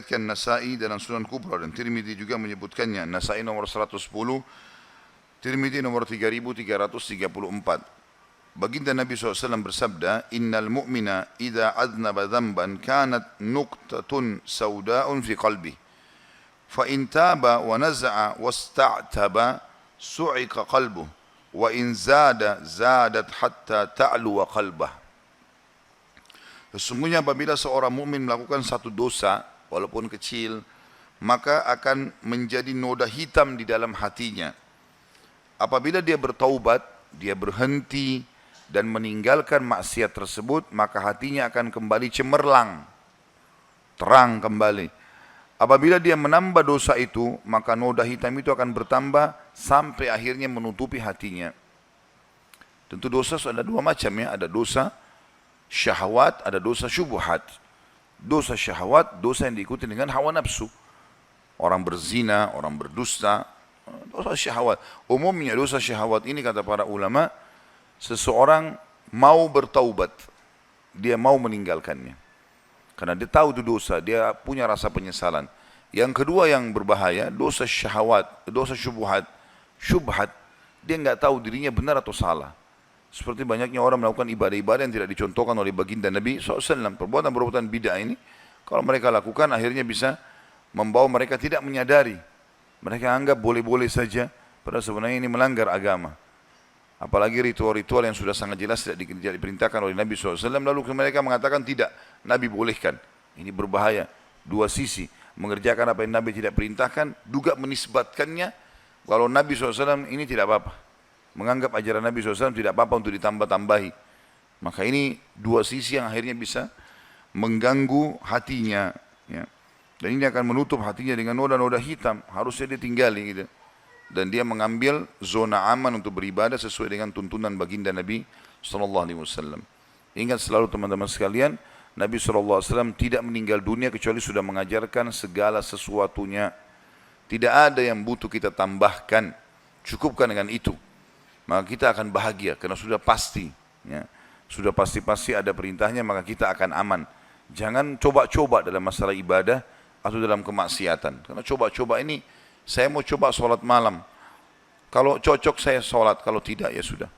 diriwayatkan Nasa'i dalam Sunan Kubra dan Tirmidzi juga menyebutkannya. Nasa'i nomor 110, Tirmidzi nomor 3334. Baginda Nabi SAW bersabda, Innal mu'mina idha adnaba dhanban kanat nuqtatun sawda'un fi qalbi. Fa in taba wa naza'a wasta'taba su'ika qalbuh. Wa in zada zadat hatta ta'luwa qalbah. Sesungguhnya apabila seorang mukmin melakukan satu dosa, walaupun kecil, maka akan menjadi noda hitam di dalam hatinya. Apabila dia bertaubat, dia berhenti dan meninggalkan maksiat tersebut, maka hatinya akan kembali cemerlang, terang kembali. Apabila dia menambah dosa itu, maka noda hitam itu akan bertambah sampai akhirnya menutupi hatinya. Tentu dosa ada dua macam ya, ada dosa syahwat, ada dosa syubhat. Dosa syahwat, dosa yang diikuti dengan hawa nafsu. Orang berzina, orang berdusta, dosa syahwat. Umumnya dosa syahwat ini kata para ulama, seseorang mau bertaubat, dia mau meninggalkannya. Karena dia tahu itu dosa, dia punya rasa penyesalan. Yang kedua yang berbahaya, dosa syahwat, dosa syubhat, dia nggak tahu dirinya benar atau salah. Seperti banyaknya orang melakukan ibadah-ibadah yang tidak dicontohkan oleh baginda Nabi SAW. Perbuatan-perbuatan bid'ah ini, kalau mereka lakukan akhirnya bisa membawa mereka tidak menyadari. Mereka anggap boleh-boleh saja, padahal sebenarnya ini melanggar agama. Apalagi ritual-ritual yang sudah sangat jelas tidak diperintahkan oleh Nabi SAW. Lalu mereka mengatakan tidak, Nabi bolehkan. Ini berbahaya. Dua sisi, mengerjakan apa yang Nabi tidak perintahkan, juga menisbatkannya kalau Nabi SAW ini tidak apa-apa. Menganggap ajaran Nabi SAW tidak apa-apa untuk ditambah-tambahi. Maka ini dua sisi yang akhirnya bisa mengganggu hatinya. Ya. Dan ini akan menutup hatinya dengan noda-noda hitam. Harusnya dia tinggali gitu. Dan dia mengambil zona aman untuk beribadah sesuai dengan tuntunan baginda Nabi SAW. Ingat selalu teman-teman sekalian, Nabi SAW tidak meninggal dunia kecuali sudah mengajarkan segala sesuatunya. Tidak ada yang butuh kita tambahkan. Cukupkan dengan itu. Maka kita akan bahagia karena sudah pasti. Ya. Sudah pasti-pasti ada perintahnya, maka kita akan aman. Jangan coba-coba dalam masalah ibadah atau dalam kemaksiatan. Karena coba-coba ini, saya mau coba sholat malam. Kalau cocok saya sholat, kalau tidak ya sudah.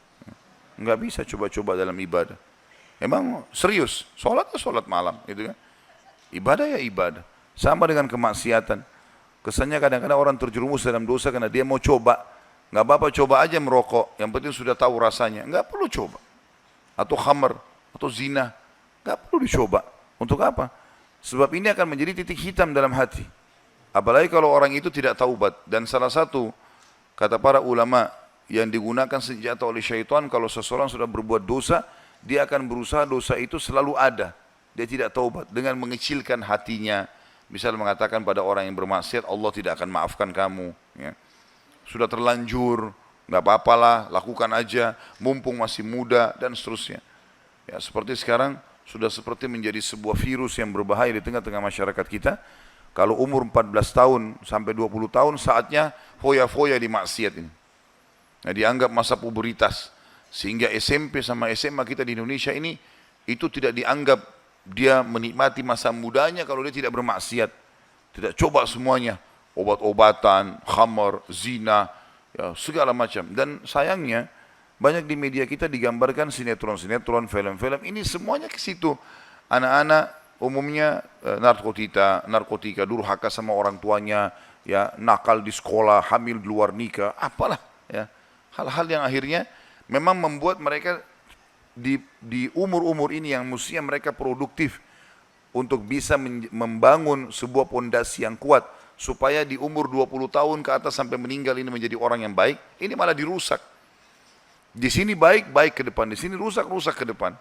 Enggak bisa coba-coba dalam ibadah. Emang serius, sholat ya sholat malam. Gitu kan? Ibadah ya ibadah. Sama dengan kemaksiatan. Kesannya kadang-kadang orang terjerumus dalam dosa karena dia mau coba. Enggak apa-apa coba aja merokok, yang penting sudah tahu rasanya. Enggak perlu coba. Atau khamar, atau zina. Enggak perlu dicoba. Untuk apa? Sebab ini akan menjadi titik hitam dalam hati. Apalagi kalau orang itu tidak taubat. Dan salah satu kata para ulama yang digunakan senjata oleh syaitan, kalau seseorang sudah berbuat dosa, dia akan berusaha dosa itu selalu ada. Dia tidak taubat dengan mengecilkan hatinya. Misal mengatakan pada orang yang bermaksiat, Allah tidak akan maafkan kamu. Ya. Sudah terlanjur, nggak apa-apalah, lakukan aja, mumpung masih muda dan seterusnya. Ya, seperti sekarang sudah seperti menjadi sebuah virus yang berbahaya di tengah-tengah masyarakat kita. Kalau umur 14 tahun sampai 20 tahun saatnya foya-foya di maksiat ini. Nah, dianggap masa pubertas. Sehingga SMP sama SMA kita di Indonesia ini itu tidak dianggap dia menikmati masa mudanya kalau dia tidak bermaksiat. Tidak coba semuanya. Obat-obatan, khamar, zina, ya, segala macam. Dan sayangnya banyak di media kita digambarkan sinetron-sinetron, film-film. Ini semuanya ke situ. Anak-anak umumnya narkotika, durhaka sama orang tuanya, ya nakal di sekolah, hamil di luar nikah, apalah. Ya. Hal-hal yang akhirnya memang membuat mereka di umur-umur ini yang mestinya mereka produktif untuk bisa membangun sebuah pondasi yang kuat. Supaya di umur 20 tahun ke atas sampai meninggal ini menjadi orang yang baik, ini malah dirusak. Di sini baik ke depan, di sini rusak ke depan.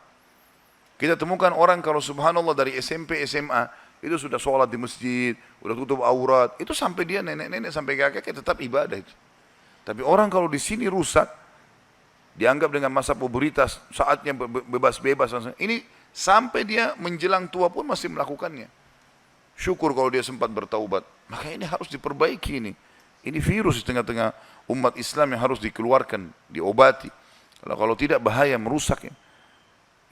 Kita temukan orang kalau subhanallah dari SMP, SMA, itu sudah sholat di masjid, sudah tutup aurat, itu sampai dia nenek-nenek sampai kakek tetap ibadah itu. Tapi orang kalau di sini rusak, dianggap dengan masa pubertas, saatnya bebas-bebas, ini sampai dia menjelang tua pun masih melakukannya. Syukur kalau dia sempat bertaubat. Maka ini harus diperbaiki ini. Ini virus di tengah-tengah umat Islam yang harus dikeluarkan, diobati. Kalau tidak bahaya, merusak ya.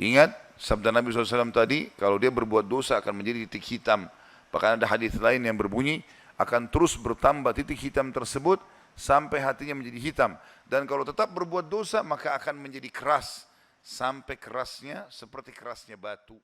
Ingat sabda Nabi SAW tadi, kalau dia berbuat dosa akan menjadi titik hitam. Bahkan ada hadis lain yang berbunyi akan terus bertambah titik hitam tersebut sampai hatinya menjadi hitam. Dan kalau tetap berbuat dosa maka akan menjadi keras sampai kerasnya seperti kerasnya batu.